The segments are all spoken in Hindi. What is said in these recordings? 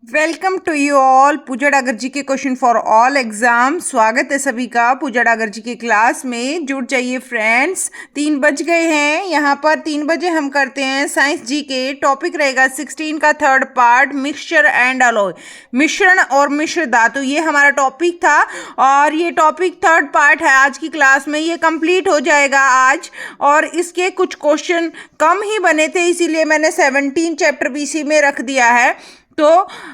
वेलकम टू यू ऑल पूजा डागर जी के क्वेश्चन फॉर ऑल एग्जाम। स्वागत है सभी का पूजा डागर जी के क्लास में। जुड़ जाइए फ्रेंड्स, 3 बज गए हैं। यहाँ पर 3 बजे हम करते हैं साइंस जी के। टॉपिक रहेगा 16 का third part, mixture and alloy, मिश्रण और मिश्र धातु। ये हमारा टॉपिक था और ये टॉपिक थर्ड पार्ट है आज की क्लास में। ये कंप्लीट हो जाएगा आज और इसके कुछ क्वेश्चन कम ही बने थे, इसीलिए मैंने 17 चैप्टर बीसी में रख दिया है। तो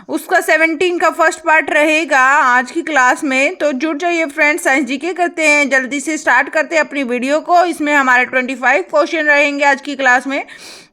उसका 17 का फर्स्ट पार्ट रहेगा आज की क्लास में। तो जुड़ जाइए फ्रेंड्स, साइंस जीके करते हैं, जल्दी से स्टार्ट करते हैं अपनी वीडियो को। इसमें हमारे 25 क्वेश्चन रहेंगे आज की क्लास में।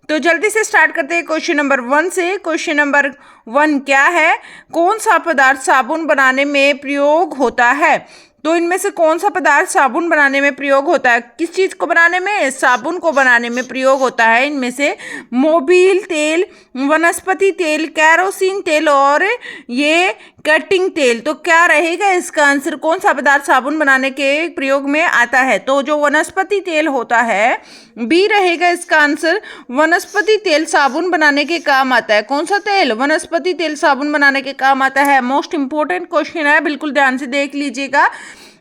तो जल्दी से स्टार्ट करते हैं क्वेश्चन नंबर 1 से। क्वेश्चन नंबर 1 क्या है? कौन सा पदार्थ साबुन बनाने में प्रयोग होता है? तो इनमें से कौन सा पदार्थ साबुन बनाने में प्रयोग होता है? किस चीज को बनाने में? साबुन को बनाने में प्रयोग होता है। इनमें से मोबिल तेल, वनस्पति तेल, केरोसिन तेल और ये कटिंग तेल। तो क्या रहेगा इसका आंसर? कौन सा पदार्थ साबुन बनाने के प्रयोग में आता है? तो जो वनस्पति तेल होता है, बी रहेगा इसका आंसर। वनस्पति तेल साबुन बनाने के काम आता है। कौन सा तेल? वनस्पति तेल साबुन बनाने के काम आता है। मोस्ट इंपोर्टेंट क्वेश्चन है, बिल्कुल ध्यान से देख लीजिएगा।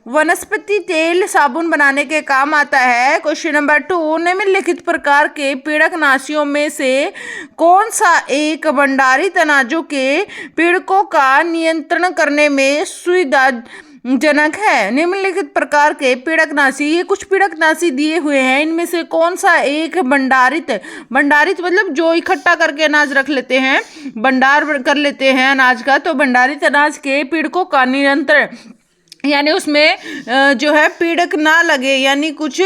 वनस्पति तेल साबुन बनाने के काम आता है। क्वेश्चन नंबर 2, निम्नलिखित प्रकार के पीड़कनाशियों में से कौन सा एक भंडारित अनाजों के पीड़कों का नियंत्रण करने में सुविधाजनक है? निम्नलिखित प्रकार के पीड़कनाशी, ये कुछ पीड़कनाशी दिए हुए हैं, इनमें से कौन सा एक भंडारित मतलब जो इकट्ठा करके अनाज रख लेते हैं, भंडार कर लेते हैं अनाज का, तो भंडारित अनाज के पीड़कों का नियंत्रण, यानी उसमें जो है पीड़क ना लगे, यानी कुछ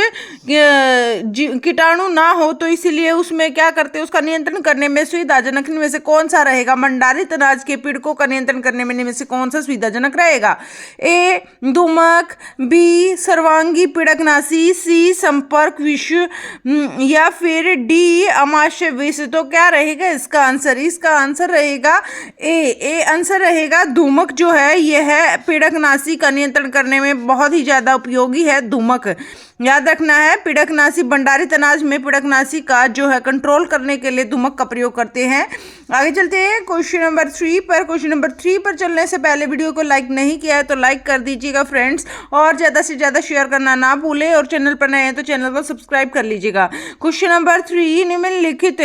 कीटाणु ना हो, तो इसीलिए उसमें क्या करते हैं, उसका नियंत्रण करने में सुविधाजनक में से कौन सा रहेगा? भंडारित अनाज के पीड़कों का नियंत्रण करने में से कौन सा सुविधाजनक रहेगा? ए धूमक, बी सर्वांगी पीड़कनाशी, सी संपर्क विष या फिर डी अमाशय विष। तो क्या रहेगा इसका आंसर? इसका आंसर रहेगा ए आंसर रहेगा। धूमक जो है यह है पीड़कनाशी का नियंत्रण करने में बहुत ही ज्यादा उपयोगी है। धूमक याद रखना है। पीड़कनाशी, भंडारित अनाज में पीड़कनाशी का जो है कंट्रोल करने के लिए धूमक का प्रयोग करते हैं। आगे चलते हैं क्वेश्चन नंबर 3 पर। क्वेश्चन नंबर 3 पर चलने से पहले वीडियो को लाइक नहीं किया है तो लाइक कर दीजिएगा फ्रेंड्स, और ज़्यादा से ज़्यादा शेयर करना ना भूलें, और चैनल पर नए हैं तो चैनल को सब्सक्राइब कर लीजिएगा। क्वेश्चन नंबर 3, निम्नलिखित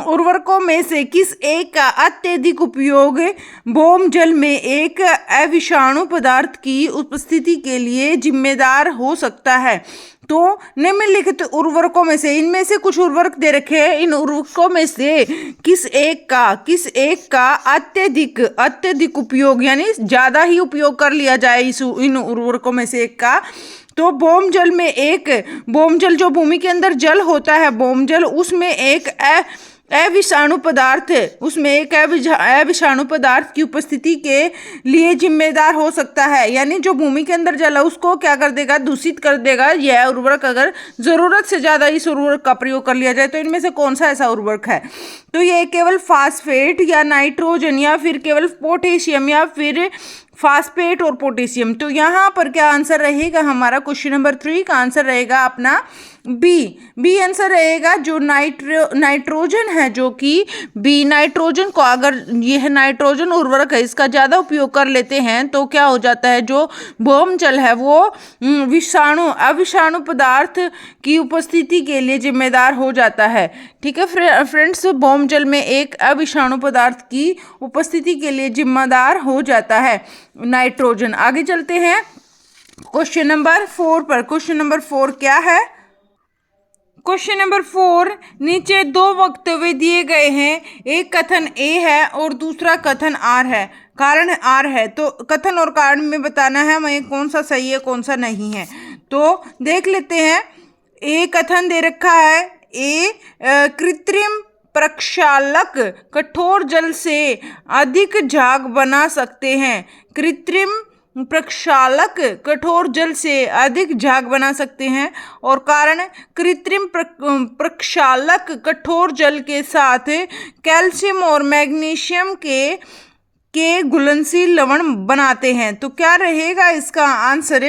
उर्वरकों में से किस एक का अत्यधिक उपयोग भौम जल में एक अविषाणु पदार्थ की उपस्थिति के लिए जिम्मेदार हो सकता है? तो निम्नलिखित उर्वरकों में से, इनमें से कुछ उर्वरक दे रखे हैं, इन उर्वरकों में से किस एक का अत्यधिक उपयोग, यानी ज्यादा ही उपयोग कर लिया जाए इन उर्वरकों में से एक का? तो भौम जल जो भूमि के अंदर जल होता है, भौम जल, उसमें एक अविषाणु पदार्थ की उपस्थिति के लिए जिम्मेदार हो सकता है। यानी जो भूमि के अंदर जल है उसको क्या कर देगा? दूषित कर देगा यह उर्वरक, अगर जरूरत से ज्यादा इस उर्वरक का प्रयोग कर लिया जाए। तो इनमें से कौन सा ऐसा उर्वरक है? तो ये केवल फास्फेट या नाइट्रोजन या फिर केवल पोटेशियम या फिर फास्फेट और पोटेशियम। तो यहाँ पर क्या आंसर रहेगा हमारा? क्वेश्चन नंबर 3 का आंसर रहेगा अपना बी आंसर रहेगा। जो नाइट्रोजन है, जो कि बी नाइट्रोजन को, अगर यह नाइट्रोजन उर्वरक है इसका ज़्यादा उपयोग कर लेते हैं तो क्या हो जाता है? जो भौम जल है वो अविषाणु पदार्थ की उपस्थिति के लिए जिम्मेदार हो जाता है। ठीक है फ्रेंड्स, भौम जल में एक अविषाणु पदार्थ की उपस्थिति के लिए जिम्मेदार हो जाता है नाइट्रोजन। आगे चलते हैं क्वेश्चन नंबर 4 पर। क्वेश्चन नंबर 4 क्या है? क्वेश्चन नंबर 4, नीचे 2 वक्तव्य दिए गए हैं, एक कथन ए है और दूसरा कथन आर है, कारण आर है। तो कथन और कारण में बताना है हमें कौन सा सही है कौन सा नहीं है। तो देख लेते हैं। ए कथन दे रखा है, कृत्रिम प्रक्षालक कठोर जल से अधिक झाग बना सकते हैं। कृत्रिम प्रक्षालक कठोर जल से अधिक झाग बना सकते हैं। और कारण, कृत्रिम प्रक्षालक कठोर जल के साथ कैल्शियम और मैग्नीशियम के घुलनशील लवण बनाते हैं। तो क्या रहेगा इसका आंसर?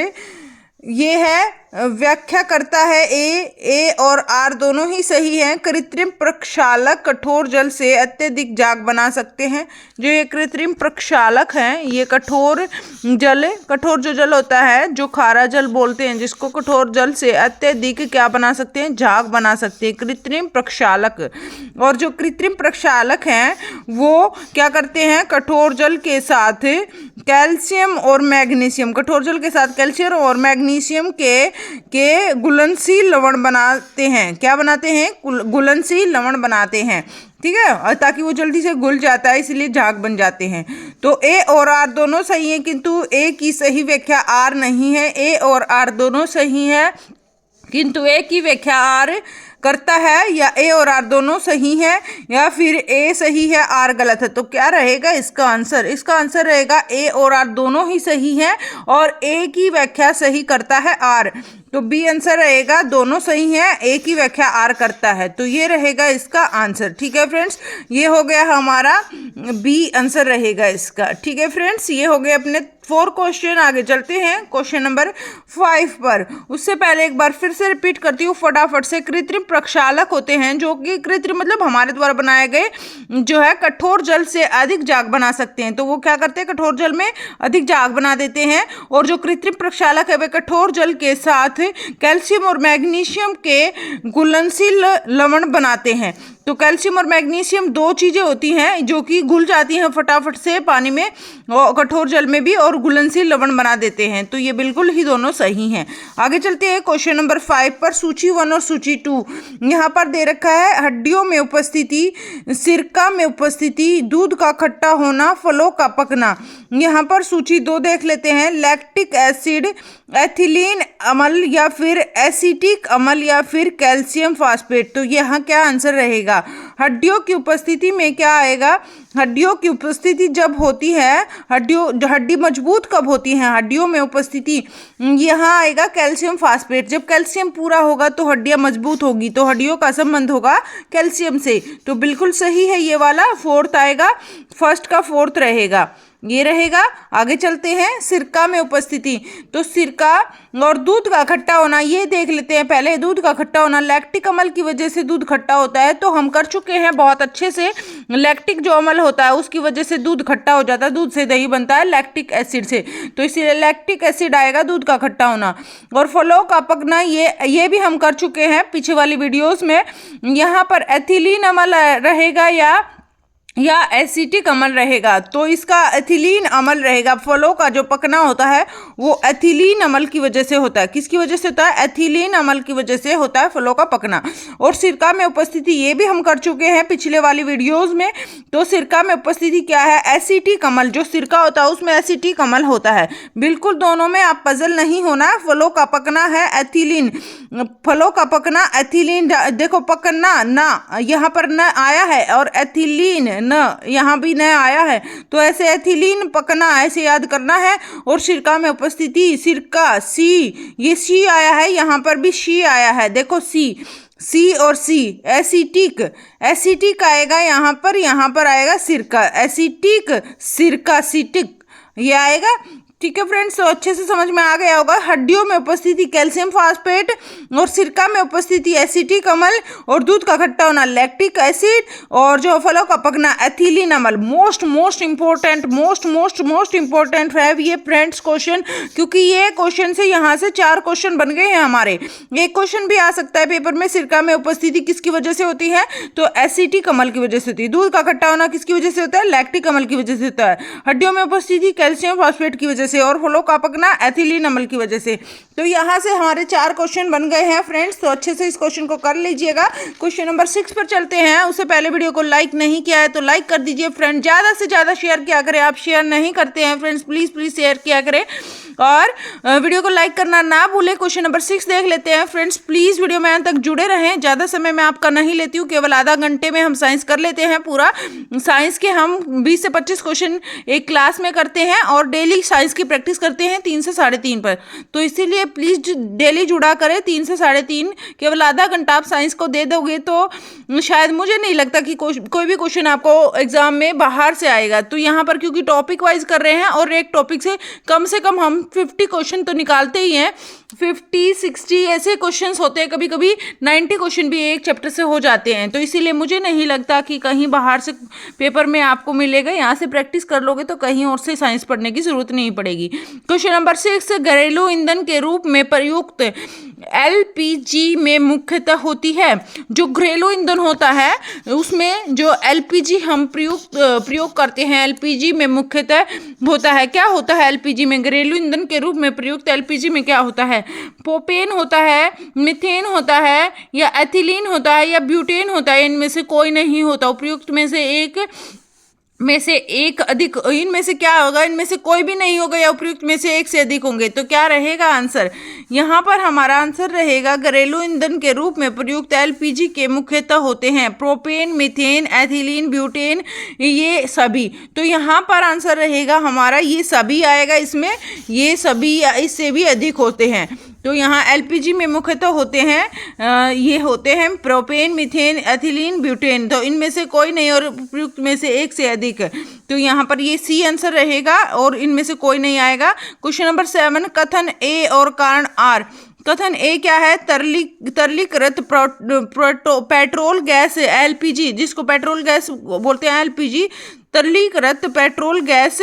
ये है व्याख्या करता है ए और आर दोनों ही सही हैं। कृत्रिम प्रक्षालक कठोर जल से अत्यधिक जाग बना सकते हैं। जो ये कृत्रिम प्रक्षालक हैं ये कठोर जो जल होता है, जो खारा जल बोलते हैं जिसको, कठोर जल से अत्यधिक क्या बना सकते हैं, झाग बना सकते हैं, कृत्रिम प्रक्षालक। और जो कृत्रिम प्रक्षालक हैं वो क्या करते हैं, कठोर जल के साथ कैल्शियम और मैग्नीशियम, कठोर जल के साथ कैल्शियम और मैग्नीशियम के घुलनशील लवण बनाते हैं। क्या बनाते हैं, घुलनशील लवण बनाते हैं, ठीक है, और ताकि वो जल्दी से घुल जाता है, इसलिए झाग बन जाते हैं। तो ए और आर दोनों सही हैं, किंतु ए की सही व्याख्या आर नहीं है। ए और आर दोनों सही है, किंतु ए की व्याख्या आर करता है, या ए और आर दोनों सही है, या फिर ए सही है आर गलत है। तो क्या रहेगा इसका आंसर, इसका आंसर रहेगा ए और आर दोनों ही सही हैं और ए की व्याख्या सही करता है आर। तो बी आंसर रहेगा, दोनों सही हैं, ए की व्याख्या आर करता है। तो ये रहेगा इसका आंसर। ठीक है फ्रेंड्स, ये हो गया हमारा बी आंसर रहेगा इसका। ठीक है फ्रेंड्स, ये हो गए अपने 4 क्वेश्चन। आगे चलते हैं क्वेश्चन नंबर 5 पर। उससे पहले एक बार फिर से रिपीट करती हूँ फटाफट से। कृत्रिम प्रक्षालक होते हैं जो कि कृत्रिम मतलब हमारे द्वारा बनाए गए जो है कठोर जल से अधिक झाग बना सकते हैं। तो वो क्या करते हैं, कठोर जल में अधिक झाग बना देते हैं। और जो कृत्रिम प्रक्षालक है वे कठोर जल के साथ कैल्शियम और मैग्नीशियम के घुलनशील लवण बनाते हैं। तो कैल्शियम और मैग्नीशियम दो चीजें होती हैं जो कि घुल जाती हैं फटाफट से पानी में और कठोर जल में भी, और घुलनशील लवण बना देते हैं। तो ये बिल्कुल ही दोनों सही हैं। आगे चलते हैं क्वेश्चन नंबर 5 पर। सूची 1 और सूची 2 यहाँ पर दे रखा है। हड्डियों में उपस्थिति, सिरका में उपस्थिति, दूध का खट्टा होना, फलों का पकना। यहाँ पर सूची 2 देख लेते हैं। लैक्टिक एसिड, एथिलीन अम्ल या फिर एसिटिक अम्ल या फिर कैल्शियम फास्फेट। तो यहाँ क्या आंसर रहेगा, हड्डियों की उपस्थिति में क्या आएगा, हड्डियों की उपस्थिति जब होती है, हड्डी मजबूत कब होती है, हड्डियों में उपस्थिति यहाँ आएगा कैल्शियम फास्फेट। जब कैल्शियम पूरा होगा तो हड्डियां मजबूत होगी, तो हड्डियों का संबंध होगा कैल्शियम से। तो बिल्कुल सही है ये वाला, 4th आएगा, फर्स्ट का 4th रहेगा, ये रहेगा। आगे चलते हैं, सिरका में उपस्थिति। तो सिरका और दूध का खट्टा होना, ये देख लेते हैं पहले। दूध का खट्टा होना, लैक्टिक अम्ल की वजह से दूध खट्टा होता है, तो हम कर चुके हैं बहुत अच्छे से। लैक्टिक जो अम्ल होता है उसकी वजह से दूध खट्टा हो जाता है, दूध से दही बनता है लैक्टिक एसिड से, तो इसीलिए लैक्टिक एसिड आएगा, दूध का खट्टा होना। और फलों का पकना, ये भी हम कर चुके हैं पीछे वाली वीडियोस में। यहाँ पर एथिलीन अम्ल रहेगा या एसिटिक अम्ल रहेगा, तो इसका एथिलीन अम्ल रहेगा। फलों का जो पकना होता है वो एथिलीन अम्ल की वजह से होता है। किसकी वजह से होता है, एथिलीन अम्ल की वजह से होता है फलों का पकना। और सिरका में उपस्थिति, ये भी हम कर चुके हैं पिछले वाली वीडियोस में। तो सिरका में उपस्थिति क्या है, एसिटिक अम्ल। जो सिरका होता है उसमें एसिटिक अम्ल होता है। बिल्कुल दोनों में आप पजल नहीं होना। फलों का पकना है एथिलीन, फलों का पकना एथिलीन। देखो पकना ना यहाँ पर न आया है और एथिलीन न यहाँ भी न आया है, तो ऐसे एथिलीन पकना ऐसे याद करना है। और सिरका में उपस्थिति, सिरका सी, ये सी आया है, यहाँ पर भी सी आया है, देखो सी और सी। एसिटिक आएगा यहाँ पर आएगा सिरका, एसिटिक, सिरका, सिटिक, ये आएगा। ठीक है फ्रेंड्स, तो अच्छे से समझ में आ गया होगा। हड्डियों में उपस्थिति कैल्शियम फास्फेट, और सिरका में उपस्थिति एसिटिक अम्ल, और दूध का खट्टा होना लैक्टिक एसिड, और जो फलों का पकना एथिलीन अम्ल। मोस्ट इंपॉर्टेंट है ये फ्रेंड्स क्वेश्चन, क्योंकि ये क्वेश्चन से यहाँ से 4 क्वेश्चन बन गए हैं हमारे। एक क्वेश्चन भी आ सकता है पेपर में, सिरका में उपस्थिति किसकी वजह से होती है, तो एसिटिक अम्ल की वजह से होती है। दूध का खट्टा होना किसकी वजह से होता है, लैक्टिक अम्ल की वजह से होता है। हड्डियों में उपस्थिति कैल्शियम फास्फेट की वजह से, और फलों का पकना एथिलीन अम्ल की वजह से। तो यहाँ से हमारे 4 क्वेश्चन बन गए हैं फ्रेंड्स, तो अच्छे से इस क्वेश्चन को कर लीजिएगा। क्वेश्चन नंबर 6 पर चलते हैं। उससे पहले वीडियो को लाइक नहीं किया है तो लाइक कर दीजिए फ्रेंड, ज़्यादा से ज़्यादा शेयर किया करें। आप शेयर नहीं करते हैं फ्रेंड्स, प्लीज़ शेयर किया करें, और वीडियो को लाइक करना ना भूलें। क्वेश्चन नंबर 6 देख लेते हैं फ्रेंड्स। प्लीज़ वीडियो में अंत तक जुड़े रहें, ज़्यादा समय मैं आपका नहीं लेती हूँ, केवल आधा घंटे में हम साइंस कर लेते हैं पूरा। साइंस के हम 20 से 25 क्वेश्चन एक क्लास में करते हैं, और डेली साइंस इसकी प्रैक्टिस करते हैं 3 से 3:30 पर। तो इसीलिए प्लीज़ डेली जुड़ा करें 3 से 3:30। केवल आधा घंटा आप साइंस को दे दोगे तो शायद मुझे नहीं लगता कि कोई भी क्वेश्चन आपको एग्जाम में बाहर से आएगा। तो यहाँ पर क्योंकि टॉपिक वाइज कर रहे हैं और एक टॉपिक से कम हम 50 क्वेश्चन तो निकालते ही हैं। 50, 60 ऐसे क्वेश्चंस होते हैं, कभी कभी 90 क्वेश्चन भी एक चैप्टर से हो जाते हैं। तो इसीलिए मुझे नहीं लगता कि कहीं बाहर से पेपर में आपको मिलेगा। यहाँ से प्रैक्टिस कर लोगे तो कहीं और से साइंस पढ़ने की जरूरत नहीं पड़ेगी। क्वेश्चन नंबर 6, घरेलू ईंधन के रूप में प्रयुक्त एलपीजी में मुख्यतः होती है। जो घरेलू ईंधन होता है उसमें जो एलपीजी हम प्रयोग करते हैं, एलपीजी में मुख्यतः होता है। क्या होता है एलपीजी में? घरेलू ईंधन के रूप में प्रयुक्त एलपीजी में क्या होता है? प्रोपेन होता है, मीथेन होता है, या एथिलीन होता है, या ब्यूटेन होता है। इनमें से कोई नहीं होता। उपयुक्त में से एक अधिक, इनमें से क्या होगा? इनमें से कोई भी नहीं होगा या उपयुक्त में से एक से अधिक होंगे। तो क्या रहेगा आंसर? यहाँ पर हमारा आंसर रहेगा घरेलू ईंधन के रूप में प्रयुक्त एलपीजी के मुख्यतः होते हैं प्रोपेन, मीथेन, एथिलीन, ब्यूटेन, ये सभी। तो यहाँ पर आंसर रहेगा हमारा ये सभी आएगा इसमें, ये सभी या इससे भी अधिक होते हैं। तो यहाँ एलपीजी में मुख्यतः होते हैं ये होते हैं प्रोपेन, मीथेन, एथिलीन, ब्यूटेन। तो इनमें से कोई नहीं और उपयुक्त में से एक से अधिक। तो यहाँ पर ये सी आंसर रहेगा और इनमें से कोई नहीं आएगा। क्वेश्चन नंबर 7, कथन ए और कारण आर। कथन ए क्या है? तरलीकृत पेट्रोल गैस एलपीजी, जिसको पेट्रोल गैस बोलते हैं एलपीजी, तरलीकृत पेट्रोल गैस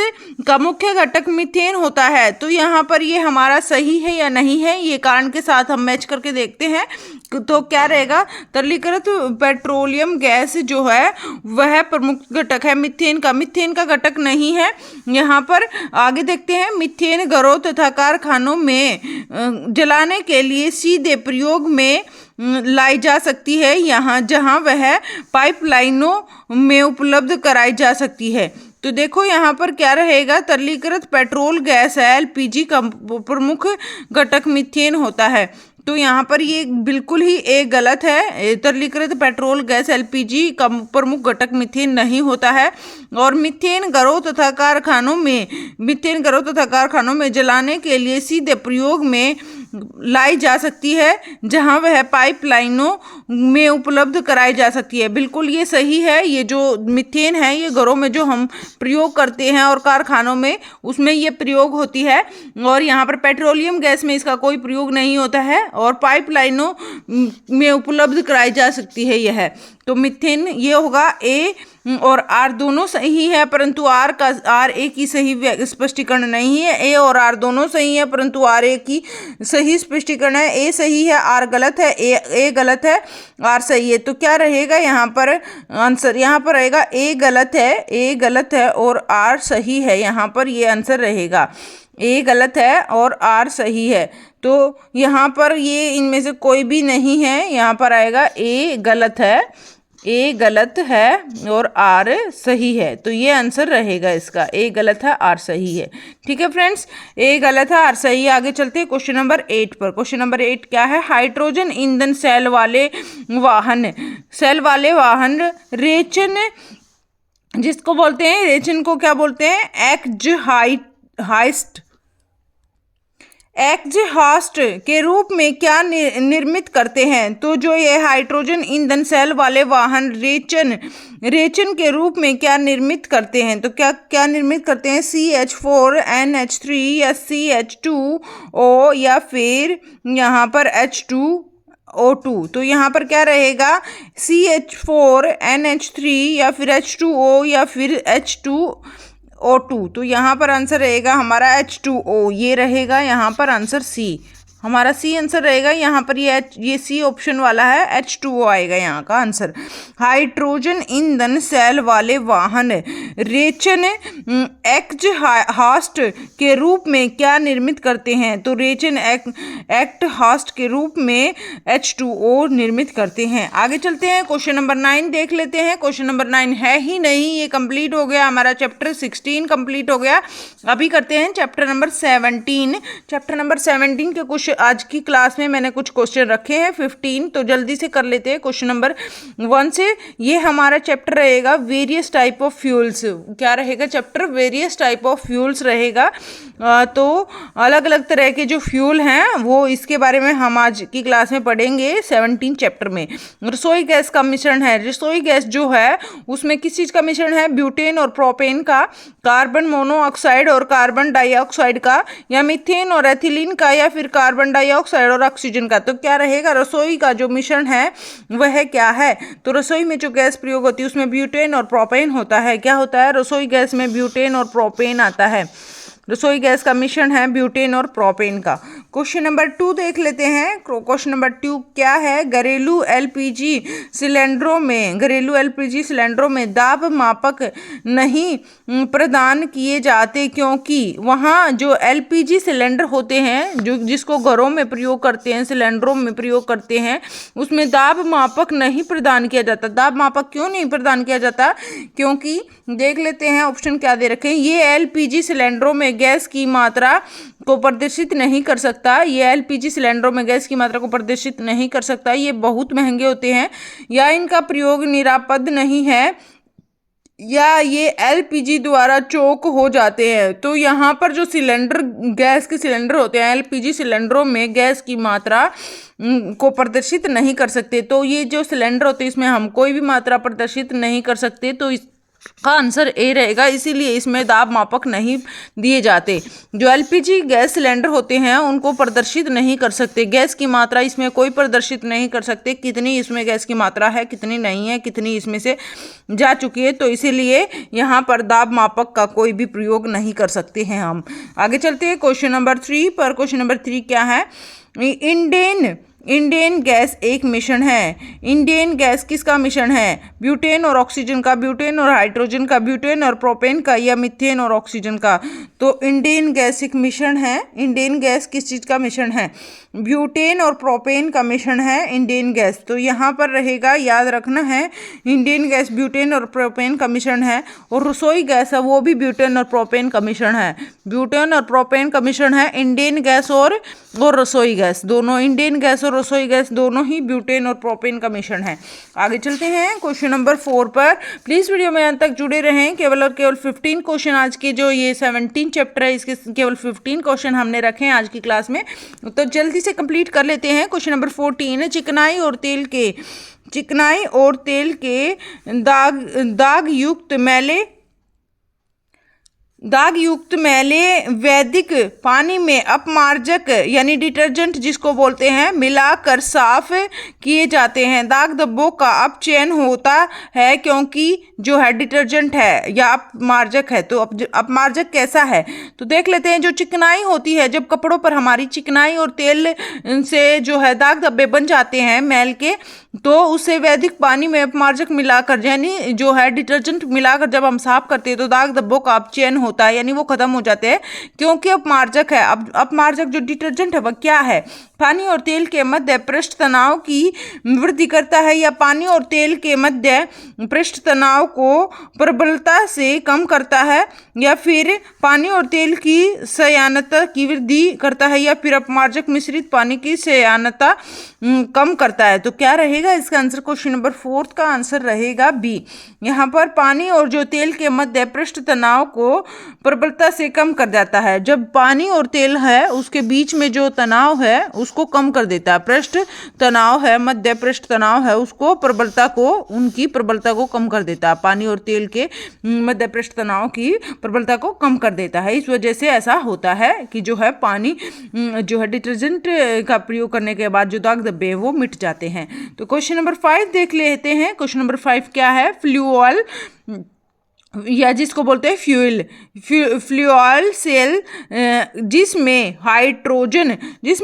का मुख्य घटक मीथेन होता है। तो यहाँ पर ये हमारा सही है या नहीं है, ये कारण के साथ हम मैच करके देखते हैं। तो क्या रहेगा? तरलीकृत पेट्रोलियम गैस जो है वह प्रमुख घटक है मीथेन का। मीथेन का घटक नहीं है। यहाँ पर आगे देखते हैं। मीथेन घरों तथा कारखानों में जलाने के लिए सीधे प्रयोग में लाई जा सकती है, यहाँ जहाँ वह पाइपलाइनों में उपलब्ध कराई जा सकती है। तो देखो यहाँ पर क्या रहेगा? तरलीकृत पेट्रोल गैस एलपीजी का प्रमुख घटक मीथेन होता है। तो यहाँ पर ये बिल्कुल ही एक गलत है। तरलीकृत पेट्रोल गैस एलपीजी का प्रमुख घटक मीथेन नहीं होता है। और मीथेन घरों तथा कारखानों में जलाने के लिए सीधे प्रयोग में लाई जा सकती है, जहां वह पाइपलाइनों में उपलब्ध कराई जा सकती है। बिल्कुल ये सही है। ये जो मीथेन है ये घरों में जो हम प्रयोग करते हैं और कारखानों में उसमें ये प्रयोग होती है, और यहाँ पर पेट्रोलियम गैस में इसका कोई प्रयोग नहीं होता है, और पाइपलाइनों में उपलब्ध कराई जा सकती है यह। तो मीथेन ये होगा। ए और आर दोनों सही है, परंतु आर एक ही सही स्पष्टीकरण नहीं है। ए और आर दोनों सही है, परंतु आर एक ही सही स्पष्टीकरण है। ए सही है, आर गलत है। ए गलत है, आर सही है। तो क्या रहेगा यहाँ पर आंसर? यहाँ पर रहेगा ए गलत है और आर सही है। यहाँ पर ये आंसर रहेगा ए गलत है और आर सही है। तो यहाँ पर ये इनमें से कोई भी नहीं है। यहाँ पर आएगा ए गलत है और आर सही है। तो ये आंसर रहेगा इसका, ए गलत है आर सही है। ठीक है फ्रेंड्स, ए गलत है आर सही है। आगे चलते हैं क्वेश्चन नंबर 8 पर। क्वेश्चन नंबर 8 क्या है? हाइड्रोजन ईंधन सेल वाले वाहन रेचन, जिसको बोलते हैं, रेचन को क्या बोलते हैं? एग्जॉस्ट के रूप में क्या निर्मित करते हैं? तो जो ये हाइड्रोजन ईंधन सेल वाले वाहन रेचन के रूप में क्या निर्मित करते हैं? तो क्या निर्मित करते हैं? CH4, NH3 या CH2O या फिर यहाँ पर H2O2। तो यहाँ पर क्या रहेगा? CH4, NH3 या फिर H2O या फिर H2O2। तो यहाँ पर आंसर रहेगा हमारा H2O, ये रहेगा यहाँ पर आंसर सी। हमारा सी आंसर रहेगा। यहाँ पर ये सी ऑप्शन वाला है, H2O आएगा यहाँ का आंसर। हाइड्रोजन ईंधन सेल वाले वाहन रेचन एग्जॉस्ट के रूप में क्या निर्मित करते हैं? तो रेचन एग्जॉस्ट के रूप में H2O निर्मित करते हैं। आगे चलते हैं, क्वेश्चन नंबर 9 देख लेते हैं। क्वेश्चन नंबर 9 है ही नहीं, ये कंप्लीट हो गया हमारा चैप्टर 16 कंप्लीट हो गया। अभी करते हैं चैप्टर नंबर 17। चैप्टर नंबर 17 के कुछ आज की क्लास में मैंने कुछ क्वेश्चन रखे हैं 15, तो जल्दी से कर लेते हैं। क्वेश्चन नंबर 1 से ये हमारा चैप्टर रहेगा वेरियस टाइप ऑफ फ्यूल्स। क्या रहेगा chapter? Various type of fuels रहेगा। तो अलग अलग तरह के जो फ्यूल हैं वो इसके बारे में हम आज की क्लास में पढ़ेंगे 17 चैप्टर में। रसोई गैस का मिश्रण है। रसोई गैस जो है उसमें किस चीज़ का मिश्रण है? ब्यूटेन और प्रोपेन का, कार्बन मोनोऑक्साइड और कार्बन डाइऑक्साइड का, या मीथेन और एथिलीन का, या फिर कार्बन डाइऑक्साइड और ऑक्सीजन का। तो क्या रहेगा? रसोई का जो मिश्रण है वह क्या है? तो रसोई में जो गैस प्रयोग होती है उसमें ब्यूटेन और प्रोपेन होता है। क्या होता है? रसोई गैस में ब्यूटेन और प्रोपेन आता है। रसोई गैस का मिश्रण है ब्यूटेन और प्रोपेन का। क्वेश्चन नंबर 2 देख लेते हैं। क्वेश्चन नंबर 2 क्या है? घरेलू एलपीजी सिलेंडरों में दाब मापक नहीं प्रदान किए जाते, क्योंकि वहाँ जो एलपीजी सिलेंडर होते हैं जो जिसको घरों में प्रयोग करते हैं, सिलेंडरों में प्रयोग करते हैं, उसमें दाब मापक नहीं प्रदान किया जाता। दाब मापक क्यों नहीं प्रदान किया जाता? क्योंकि देख लेते हैं ऑप्शन क्या दे रखे हैं। ये एलपीजी सिलेंडरों में गैस की मात्रा को प्रदर्शित नहीं कर सकता। ये एलपीजी सिलेंडरों में गैस की मात्रा को प्रदर्शित नहीं कर सकता। ये बहुत महंगे होते हैं, या इनका प्रयोग निरापद नहीं है, या ये एलपीजी द्वारा चोक हो जाते हैं। तो यहाँ पर जो सिलेंडर, गैस के सिलेंडर होते हैं, एलपीजी सिलेंडरों में गैस की मात्रा को प्रदर्शित नहीं कर सकते। तो ये जो सिलेंडर होते हैं इसमें हम कोई भी मात्रा प्रदर्शित नहीं कर सकते। तो का आंसर ए रहेगा, इसीलिए इसमें दाब मापक नहीं दिए जाते। जो एलपीजी गैस सिलेंडर होते हैं उनको प्रदर्शित नहीं कर सकते। गैस की मात्रा इसमें कोई प्रदर्शित नहीं कर सकते, कितनी इसमें गैस की मात्रा है, कितनी नहीं है, कितनी इसमें से जा चुकी है। तो इसीलिए यहाँ पर दाब मापक का कोई भी प्रयोग नहीं कर सकते हैं हम। आगे चलते हैं क्वेश्चन नंबर 3 पर। क्वेश्चन नंबर 3 क्या है? इंडेन गैस एक मिश्रण है। इंडेन गैस किसका मिश्रण है? ब्यूटेन और ऑक्सीजन का, ब्यूटेन और हाइड्रोजन का, ब्यूटेन और प्रोपेन का, या मीथेन और ऑक्सीजन का। तो इंडेन गैस एक मिश्रण है। इंडेन गैस किस चीज़ का मिश्रण है? ब्यूटेन और प्रोपेन का मिश्रण है इंडेन गैस। तो यहाँ पर रहेगा, याद रखना है, इंडेन गैस ब्यूटेन और प्रोपेन का मिश्रण है। और रसोई गैस है वो भी ब्यूटेन और प्रोपेन का मिश्रण है। ब्यूटेन और प्रोपेन का मिश्रण है इंडेन गैस और रसोई गैस दोनों। इंडेन गैस और रसोई गैस दोनों ही ब्यूटेन और प्रोपेन का मिश्रण है। आगे चलते हैं क्वेश्चन नंबर 4 पर। प्लीज़ वीडियो में अंत तक जुड़े रहें। केवल और केवल 15 क्वेश्चन, आज के जो ये 17 चैप्टर है इसके केवल 15 क्वेश्चन हमने रखे हैं आज की क्लास में। तो जल्दी से कंप्लीट कर लेते हैं। क्वेश्चन नंबर 14, चिकनाई और तेल के दाग युक्त मैले वैदिक पानी में अपमार्जक यानी डिटर्जेंट जिसको बोलते हैं मिलाकर साफ किए जाते हैं। दाग धब्बों का अपचयन होता है क्योंकि जो है डिटर्जेंट है या अपमार्जक है। तो अपमार्जक कैसा है? तो देख लेते हैं। जो चिकनाई होती है, जब कपड़ों पर हमारी चिकनाई और तेल से जो है दाग धब्बे बन जाते हैं मैल के, तो उसे वैदिक पानी में अपमार्जक मिलाकर यानी जो है डिटर्जेंट मिलाकर जब हम साफ करते हैं तो दाग धब्बों का अपचयन होता है, यानी वो खत्म हो जाते हैं क्योंकि अपमार्जक है। अब अपमार्जक जो डिटर्जेंट है वह क्या है? पानी और तेल के मध्य पृष्ठ तनाव की वृद्धि करता है, या पानी और तेल के मध्य पृष्ठ तनाव को प्रबलता से कम करता है, या फिर पानी और तेल की संयानता की वृद्धि करता है, या फिर अपमार्जक मिश्रित पानी की संयानता कम करता है। तो क्या रहेगा इसका आंसर? क्वेश्चन नंबर 4 का आंसर रहेगा बी। यहाँ पर पानी और जो तेल के मध्य पृष्ठ तनाव को प्रबलता से कम कर जाता है। जब पानी और तेल है उसके बीच में जो तनाव है उसको कम कर देता है। पृष्ठ तनाव है, मध्य पृष्ठ तनाव है, उसको उनकी प्रबलता को कम कर देता है। पानी और तेल के मध्य पृष्ठ तनाव की प्रबलता को कम कर देता है। इस वजह से ऐसा होता है कि जो है पानी जो है डिटर्जेंट का प्रयोग करने के बाद जो दाग धब्बे हैं वो मिट जाते हैं। तो क्वेश्चन नंबर 5 देख लेते हैं। क्वेश्चन नंबर 5 क्या है? फ्यूल या जिसको बोलते हैं फ्यूल सेल जिसमें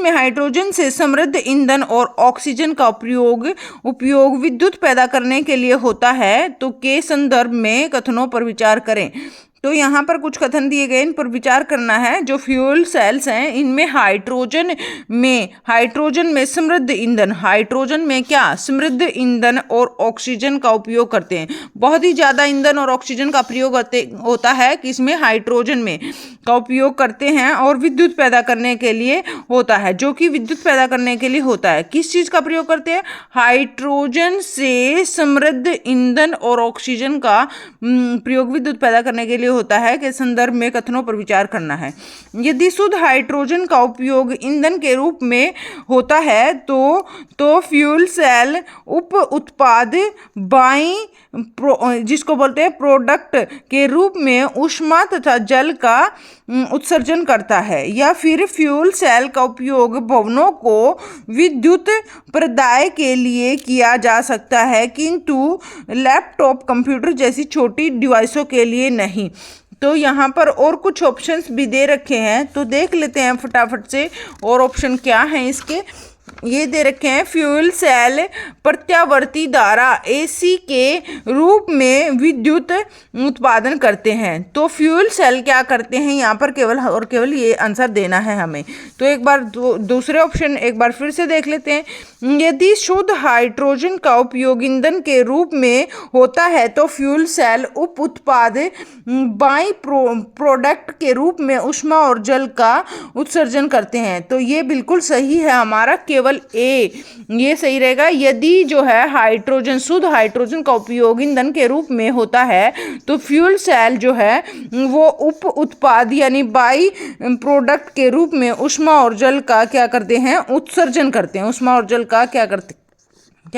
हाइड्रोजन से समृद्ध ईंधन और ऑक्सीजन का उपयोग विद्युत पैदा करने के लिए होता है। तो के संदर्भ में कथनों पर विचार करें। तो यहाँ पर कुछ कथन दिए गए, इन पर विचार करना है। जो फ्यूल सेल्स हैं इनमें हाइड्रोजन में समृद्ध ईंधन, हाइड्रोजन में क्या समृद्ध ईंधन और ऑक्सीजन का उपयोग करते हैं। बहुत ही ज़्यादा ईंधन और ऑक्सीजन का प्रयोग होता है कि इसमें हाइड्रोजन में का उपयोग करते हैं और विद्युत पैदा करने के लिए होता है, जो कि विद्युत पैदा करने के लिए होता है। किस चीज़ का प्रयोग करते हैं? हाइड्रोजन से समृद्ध ईंधन और ऑक्सीजन का प्रयोग विद्युत पैदा करने के लिए होता है के संदर्भ में कथनों पर विचार करना है। यदि शुद्ध हाइड्रोजन का उपयोग ईंधन के रूप में होता है तो फ्यूल सेल उप उत्पाद बाई जिसको बोलते हैं प्रोडक्ट के रूप में ऊष्मा तथा जल का उत्सर्जन करता है। या फिर फ्यूल सेल का उपयोग भवनों को विद्युत प्रदाय के लिए किया जा सकता है, किंतु लैपटॉप कंप्यूटर जैसी छोटी डिवाइसों के लिए नहीं। तो यहाँ पर और कुछ ऑप्शंस भी दे रखे हैं, तो देख लेते हैं फटाफट से और ऑप्शन क्या हैं इसके। ये दे रखे हैं, फ्यूल सेल प्रत्यावर्ती धारा एसी के रूप में विद्युत उत्पादन करते हैं। तो फ्यूल सेल क्या करते हैं, यहाँ पर केवल और केवल ये आंसर देना है हमें। तो एक बार दूसरे ऑप्शन एक बार फिर से देख लेते हैं। यदि शुद्ध हाइड्रोजन का उपयोग ईंधन के रूप में होता है तो फ्यूल सेल उप उत्पाद बाई प्रोडक्ट के रूप में ऊष्मा और जल का उत्सर्जन करते हैं। तो ये बिल्कुल सही है हमारा, केवल ए ये सही रहेगा। यदि जो है हाइड्रोजन शुद्ध हाइड्रोजन का उपयोग ईंधन के रूप में होता है तो फ्यूल सेल जो है वो उप उत्पाद यानी बाई प्रोडक्ट के रूप में ऊष्मा और जल का क्या करते हैं, उत्सर्जन करते हैं। ऊष्मा और जल का क्या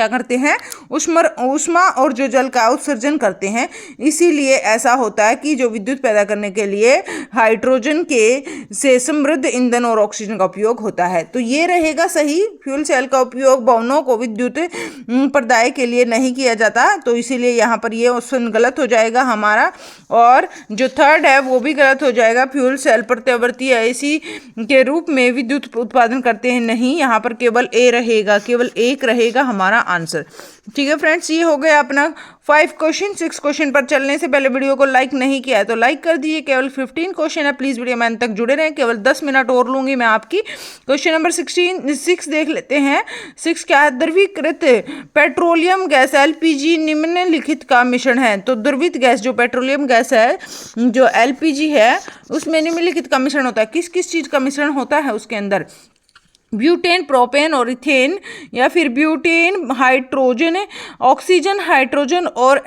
करते हैं, ऊष्मा और जो जल का उत्सर्जन करते हैं। इसीलिए ऐसा होता है कि जो विद्युत पैदा करने के लिए हाइड्रोजन के से समृद्ध ईंधन और ऑक्सीजन का उपयोग होता है। तो ये रहेगा सही, फ्यूल सेल का उपयोग भवनों को विद्युत प्रदाय के लिए नहीं किया जाता, तो इसीलिए यहाँ पर ये ऑप्शन गलत हो जाएगा हमारा। और जो थर्ड है वो भी गलत हो जाएगा, फ्यूल सेल प्रत्यावर्ती एसी के रूप में विद्युत उत्पादन करते हैं, नहीं, यहाँ पर केवल ए रहेगा, केवल एक रहेगा हमारा आंसर। ठीक है फ्रेंड्स, ये हो गया अपना 5 क्वेश्चन। 6 क्वेश्चन पर चलने से पहले वीडियो को लाइक नहीं किया है तो लाइक कर दीजिए। केवल 15 क्वेश्चन है, प्लीज वीडियो में अंत तक जुड़े रहें। केवल 10 मिनट और लूंगी मैं आपकी। क्वेश्चन नंबर 6 देख लेते हैं। 6 क्या है, द्रवीकृत पेट्रोलियम गैस एलपीजी निम्नलिखित का मिश्रण है। तो द्रवित गैस जो पेट्रोलियम गैस है, जो एलपीजी है, उसमें निम्नलिखित का मिश्रण होता है। किस किस चीज का मिश्रण होता है उसके अंदर, ब्यूटेन, प्रोपेन और इथेन, या फिर ब्यूटेन, हाइड्रोजन, ऑक्सीजन, हाइड्रोजन और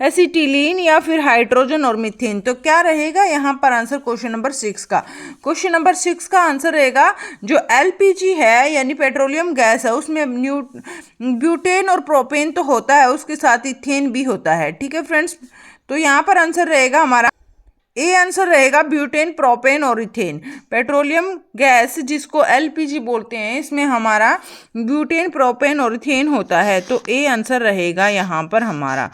एसिटिलीन, या फिर हाइड्रोजन और मीथेन। तो क्या रहेगा यहाँ पर आंसर क्वेश्चन नंबर 6 का। क्वेश्चन नंबर 6 का आंसर रहेगा जो एलपीजी है यानी पेट्रोलियम गैस है, उसमें ब्यूटेन और प्रोपेन तो होता है, उसके साथ इथेन भी होता है। ठीक है फ्रेंड्स, तो यहाँ पर आंसर रहेगा हमारा ए आंसर रहेगा ब्यूटेन, प्रोपेन और इथेन। पेट्रोलियम गैस जिसको एलपीजी बोलते हैं, इसमें हमारा ब्यूटेन, प्रोपेन और इथेन होता है। तो ए आंसर रहेगा यहाँ पर हमारा।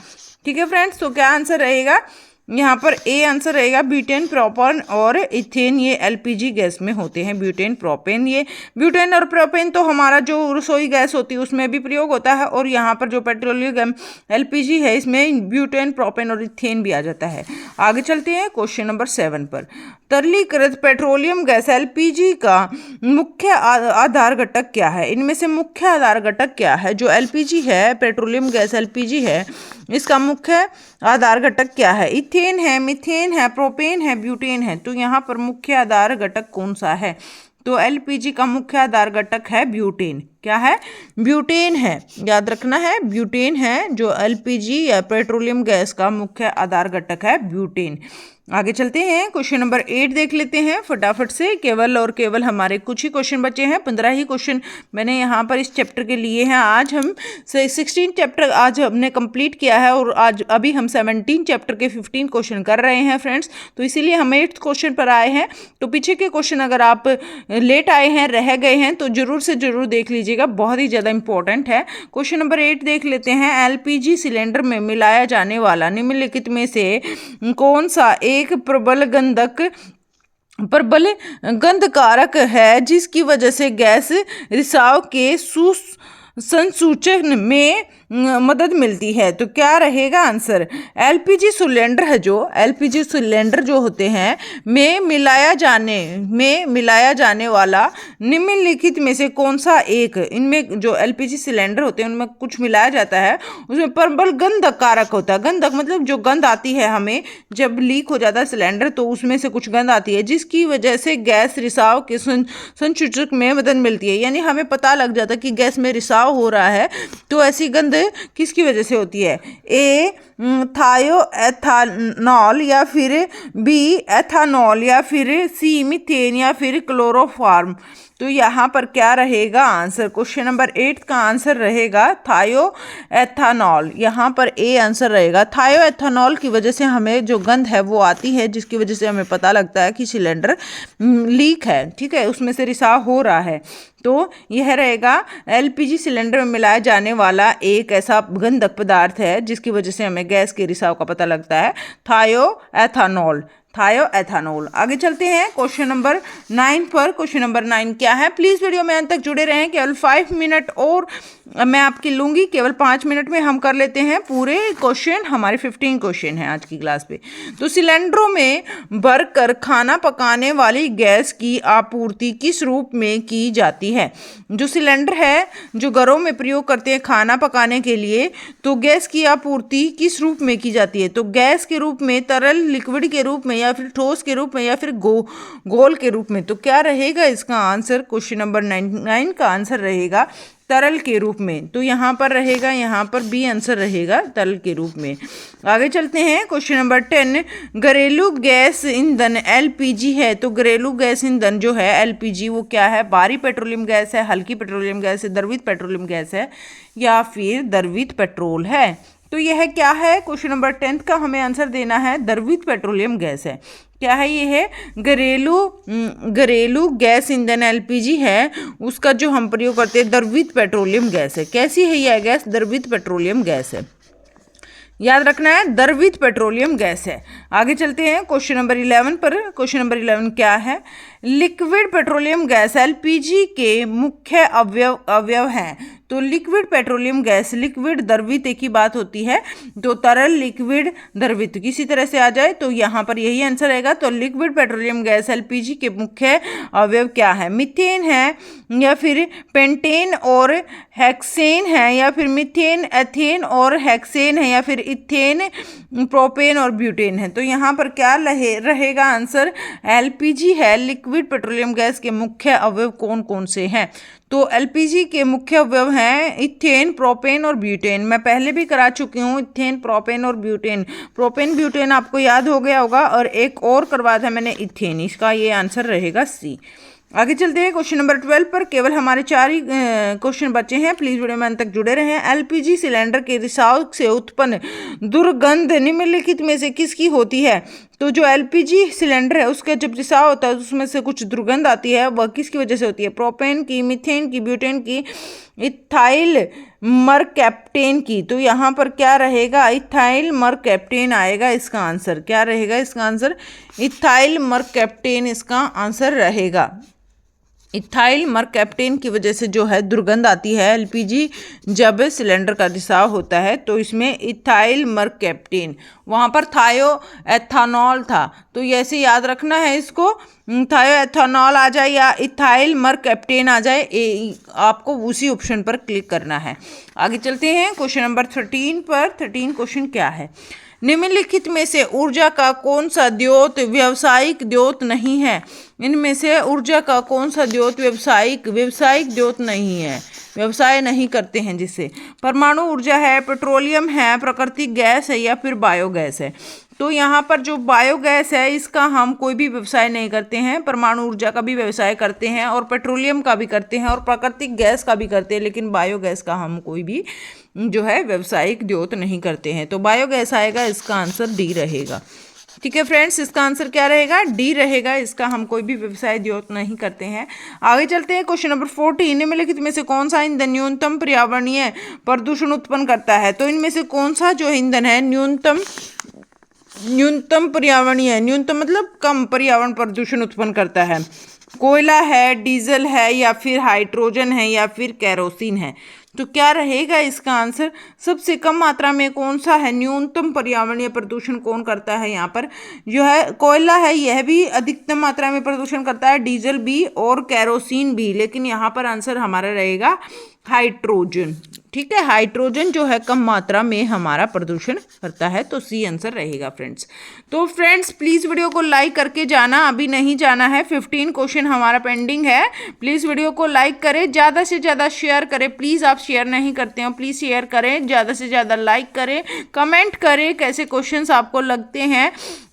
ठीक है फ्रेंड्स, तो क्या आंसर रहेगा यहाँ पर, ए आंसर रहेगा ब्यूटेन, प्रोपेन और इथेन। ये एलपीजी गैस में होते हैं, ब्यूटेन, प्रोपेन। ये ब्यूटेन और प्रोपेन तो हमारा जो रसोई गैस होती है उसमें भी प्रयोग होता है, और यहाँ पर जो पेट्रोलियम एलपीजी है इसमें ब्यूटेन, प्रोपेन और इथेन भी आ जाता है। आगे चलते हैं क्वेश्चन नंबर 7 पर। तरलीकृत पेट्रोलियम गैस एलपीजी का मुख्य आधार घटक क्या है। इनमें से मुख्य आधार घटक क्या है, जो एलपीजी है, पेट्रोलियम गैस एलपीजी है, इसका मुख्य आधार घटक क्या है। इथेन है, मीथेन है, प्रोपेन है, ब्यूटेन है। तो यहाँ पर मुख्य आधार घटक कौन सा है, तो एलपीजी का मुख्य आधार घटक है ब्यूटेन। क्या है, ब्यूटेन है, याद रखना है, ब्यूटेन है जो एलपीजी या पेट्रोलियम गैस का मुख्य आधार घटक है, ब्यूटेन। आगे चलते हैं, क्वेश्चन नंबर 8 देख लेते हैं फटाफट से। केवल और केवल हमारे कुछ ही क्वेश्चन बचे हैं, 15 ही क्वेश्चन मैंने यहाँ पर इस चैप्टर के लिए हैं। आज हम 16 चैप्टर आज हमने कंप्लीट किया है, और आज अभी हम 17 चैप्टर के 15 क्वेश्चन कर रहे हैं फ्रेंड्स। तो इसीलिए हम 8th क्वेश्चन पर आए हैं। तो पीछे के क्वेश्चन अगर आप लेट आए हैं, रह गए हैं, तो जरूर से जरूर देख लीजिएगा, बहुत ही ज़्यादा इंपॉर्टेंट है। क्वेश्चन नंबर 8 देख लेते हैं। एलपीजी सिलेंडर में मिलाया जाने वाला निम्नलिखित में से कौन सा एक प्रबल गंधकारक है जिसकी वजह से गैस रिसाव के संसूचन में मदद मिलती है। तो क्या रहेगा आंसर, एलपीजी सिलेंडर है, जो एलपीजी सिलेंडर जो होते हैं में मिलाया जाने वाला निम्नलिखित में से कौन सा एक, इनमें जो एलपीजी सिलेंडर होते हैं उनमें कुछ मिलाया जाता है, उसमें प्रबल गंधकारक होता है। गंधक मतलब जो गंध आती है हमें जब लीक हो जाता है सिलेंडर, तो उसमें से कुछ गंध आती है जिसकी वजह से गैस रिसाव के संसूचक में मदद मिलती है। यानी हमें पता लग जाता है कि गैस में रिसाव हो रहा है, तो ऐसी गंध किसकी वजह से होती है? ए थायोएथानॉल या फिर बी एथानॉल या फिर सी मीथेन या फिर क्लोरोफॉर्म। तो यहाँ पर क्या रहेगा आंसर? क्वेश्चन नंबर 8 का आंसर रहेगा थायोएथानॉल। यहाँ पर ए आंसर रहेगा। थायोएथानॉल की वजह से हमें जो गंध है वो आती है, जिसकी वजह से हमें पता लगता है कि सिलेंडर लीक है, ठीक है, उसमें से रिसाव हो रहा है। तो यह रहेगा एलपीजी सिलेंडर में मिलाया जाने वाला एक ऐसा गंधक पदार्थ है जिसकी वजह से हमें गैस के रिसाव का पता लगता है, थायोएथानॉल। थायोएथानॉल। आगे चलते हैं क्वेश्चन नंबर 9 पर। क्वेश्चन नंबर 9 क्या है? प्लीज वीडियो में अंत तक जुड़े रहें। केवल 5 मिनट और मैं आपकी लूंगी, केवल 5 मिनट में हम कर लेते हैं पूरे क्वेश्चन। हमारे 15 क्वेश्चन हैं आज की क्लास पे। तो सिलेंडरों में भरकर खाना पकाने वाली गैस की आपूर्ति किस रूप में की जाती है? जो सिलेंडर है जो घरों में प्रयोग करते हैं खाना पकाने के लिए, तो गैस की आपूर्ति किस रूप में की जाती है? तो गैस के रूप में, तरल लिक्विड के रूप में, या फिर ठोस के रूप में, या फिर गोल के रूप में। तो क्या रहेगा इसका आंसर? क्वेश्चन नंबर 9 का आंसर रहेगा तरल के रूप में। तो यहाँ पर रहेगा, यहाँ पर बी आंसर रहेगा तरल के रूप में। आगे चलते हैं क्वेश्चन नंबर 10। घरेलू गैस ईंधन एलपीजी है, तो घरेलू गैस ईंधन जो है एलपीजी वो क्या है? भारी पेट्रोलियम गैस है, हल्की पेट्रोलियम गैस है, द्रवित पेट्रोलियम गैस है, या फिर द्रवित पेट्रोल है? तो यह क्या है? क्वेश्चन नंबर 10 का हमें आंसर देना है द्रवित पेट्रोलियम गैस है। क्या है? ये है घरेलू गैस ईंधन एलपीजी है, उसका जो हम प्रयोग करते हैं द्रवित पेट्रोलियम गैस है। कैसी है यह गैस? द्रवित पेट्रोलियम गैस है, याद रखना है, द्रवित पेट्रोलियम गैस है। आगे चलते हैं क्वेश्चन नंबर 11 पर। क्वेश्चन नंबर 11 क्या है? लिक्विड पेट्रोलियम गैस एलपीजी के मुख्य अवयव हैं। तो लिक्विड पेट्रोलियम गैस, लिक्विड द्रवित एक ही बात होती है, तो तरल लिक्विड द्रवित किसी तरह से आ जाए तो यहाँ पर यही आंसर रहेगा। तो लिक्विड पेट्रोलियम गैस एलपीजी के मुख्य अवयव क्या है? मीथेन है, या फिर पेंटेन और हेक्सेन है, या फिर मीथेन, एथेन और हेक्सेन है, या फिर इथेन, प्रोपेन और ब्यूटेन है। तो यहाँ पर क्या रहेगा आंसर? एलपीजी है। लिक्विड पेट्रोलियम गैस के मुख्य अवयव कौन कौन से हैं? तो एलपीजी के मुख्य अवयव हैं इथेन, प्रोपेन और ब्यूटेन। मैं पहले भी करा चुकी हूँ इथेन, प्रोपेन और ब्यूटेन। प्रोपेन ब्यूटेन आपको याद हो गया होगा, और एक और करवाया था मैंने इथेन। इसका ये आंसर रहेगा सी। आगे चलते हैं क्वेश्चन नंबर 12 पर। केवल हमारे 4 ही क्वेश्चन बचे हैं, प्लीज वीडियो में अंत तक जुड़े रहें। एलपीजी सिलेंडर के रिसाव से उत्पन्न दुर्गंध निम्नलिखित में से किसकी होती है? तो जो एलपीजी सिलेंडर है उसका जब रिसाव होता है उसमें से कुछ दुर्गंध आती है, वह किसकी वजह से होती है? प्रोपेन की, मीथेन की, ब्यूटेन की, इथाइल मरकैप्टेन की। तो यहाँ पर क्या रहेगा? इथाइल मरकैप्टेन आएगा इसका आंसर। क्या रहेगा इसका आंसर? इथाइल मरकैप्टेन इसका आंसर रहेगा। इथाइल मरकैप्टेन की वजह से जो है दुर्गंध आती है एलपीजी जब सिलेंडर का रिसाव होता है, तो इसमें इथाइल मरकैप्टेन, वहाँ पर थायोएथानॉल था, तो ऐसे याद रखना है इसको। थायोएथानॉल आ जाए या इथाइल मरकैप्टेन आ जाए, आपको उसी ऑप्शन पर क्लिक करना है। आगे चलते हैं क्वेश्चन नंबर 13 पर। 13 क्वेश्चन क्या है? निम्नलिखित में से ऊर्जा का कौन सा द्योत व्यावसायिक द्योत नहीं है? इनमें से ऊर्जा का कौन सा द्योत व्यावसायिक द्योत नहीं है, व्यवसाय नहीं करते हैं जिससे? परमाणु ऊर्जा है, पेट्रोलियम है, प्राकृतिक गैस है, या फिर बायोगैस है? तो यहाँ पर जो बायोगैस है इसका हम कोई भी व्यवसाय नहीं करते हैं। परमाणु ऊर्जा का भी व्यवसाय करते हैं, और पेट्रोलियम का भी करते हैं, और प्राकृतिक गैस का भी करते हैं, लेकिन बायोगैस का हम कोई भी जो है व्यवसायिक द्योत नहीं करते हैं। तो बायोगैस आएगा, इसका आंसर डी रहेगा। ठीक है फ्रेंड्स, इसका आंसर क्या रहेगा? डी रहेगा। इसका हम कोई भी व्यवसाय द्योत नहीं करते हैं। आगे चलते हैं क्वेश्चन नंबर 14। निम्नलिखित में से कौन सा ईंधन न्यूनतम पर्यावरणीय प्रदूषण उत्पन्न करता है? तो इनमें से कौन सा जो ईंधन है न्यूनतम पर्यावरणीय, न्यूनतम मतलब कम पर्यावरण प्रदूषण उत्पन्न करता है? कोयला है, डीजल है, या फिर हाइड्रोजन है, या फिर केरोसिन है? तो क्या रहेगा इसका आंसर? सबसे कम मात्रा में कौन सा है? न्यूनतम पर्यावरणीय प्रदूषण कौन करता है? यहाँ पर जो है कोयला है, यह भी अधिकतम मात्रा में प्रदूषण करता है, डीजल भी और केरोसिन भी, लेकिन यहाँ पर आंसर हमारा रहेगा हाइड्रोजन। ठीक है, हाइड्रोजन जो है कम मात्रा में हमारा प्रदूषण करता है, तो सी आंसर रहेगा फ्रेंड्स। तो फ्रेंड्स प्लीज़ वीडियो को लाइक करके जाना, अभी नहीं जाना है, 15 क्वेश्चन हमारा पेंडिंग है। प्लीज़ वीडियो को लाइक करें, ज़्यादा से ज़्यादा शेयर करें, प्लीज़ आप शेयर नहीं करते हो, प्लीज़ शेयर करें, ज़्यादा से ज़्यादा लाइक करें, कमेंट करें कैसे क्वेश्चंस आपको लगते हैं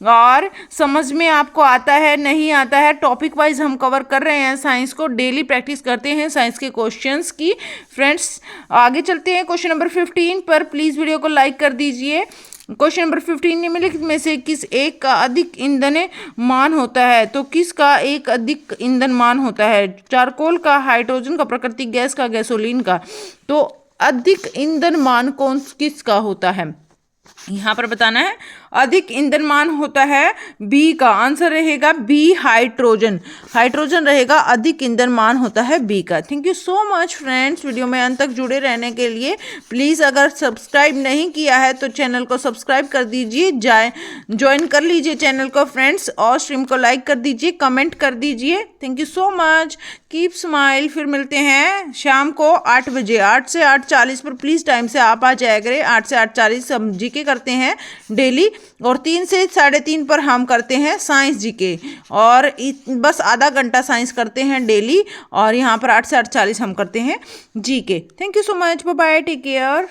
और समझ में आपको आता है नहीं आता है। टॉपिक वाइज हम कवर कर रहे हैं साइंस को, डेली प्रैक्टिस करते हैं साइंस के क्वेश्चंस की। फ्रेंड्स आगे चलते हैं क्वेश्चन नंबर 15 पर, प्लीज़ वीडियो को लाइक कर दीजिए। क्वेश्चन नंबर 15, निम्नलिखित में से किस एक का अधिक ईंधन मान होता है? तो किसका एक अधिक ईंधन मान होता है? चारकोल का, हाइड्रोजन का, प्राकृतिक गैस का, गैसोलीन का। तो अधिक ईंधन मान कौन किसका होता है यहाँ पर बताना है। अधिक ईंधन मान होता है बी का, आंसर रहेगा बी हाइड्रोजन। हाइड्रोजन रहेगा अधिक ईंधन मान होता है बी का। Thank you so much friends, video में अंत तक जुड़े रहने के लिए। प्लीज़ अगर सब्सक्राइब नहीं किया है तो चैनल को सब्सक्राइब कर दीजिए, ज्वाइन कर लीजिए चैनल को फ्रेंड्स, और स्ट्रीम को लाइक कर दीजिए, कमेंट कर दीजिए। Thank you so much, keep smile. फिर मिलते हैं शाम को 8 बजे, 8 से 8:40 पर। प्लीज़ टाइम से आप आ जाया करें, 8 से 8:40 हम जीके करते हैं डेली, और 3 से 3:30 पर हम करते हैं साइंस जीके, और बस आधा घंटा साइंस करते हैं डेली, और यहाँ पर 8 से 8:40 हम करते हैं GK. Thank you so much, bye bye, take care.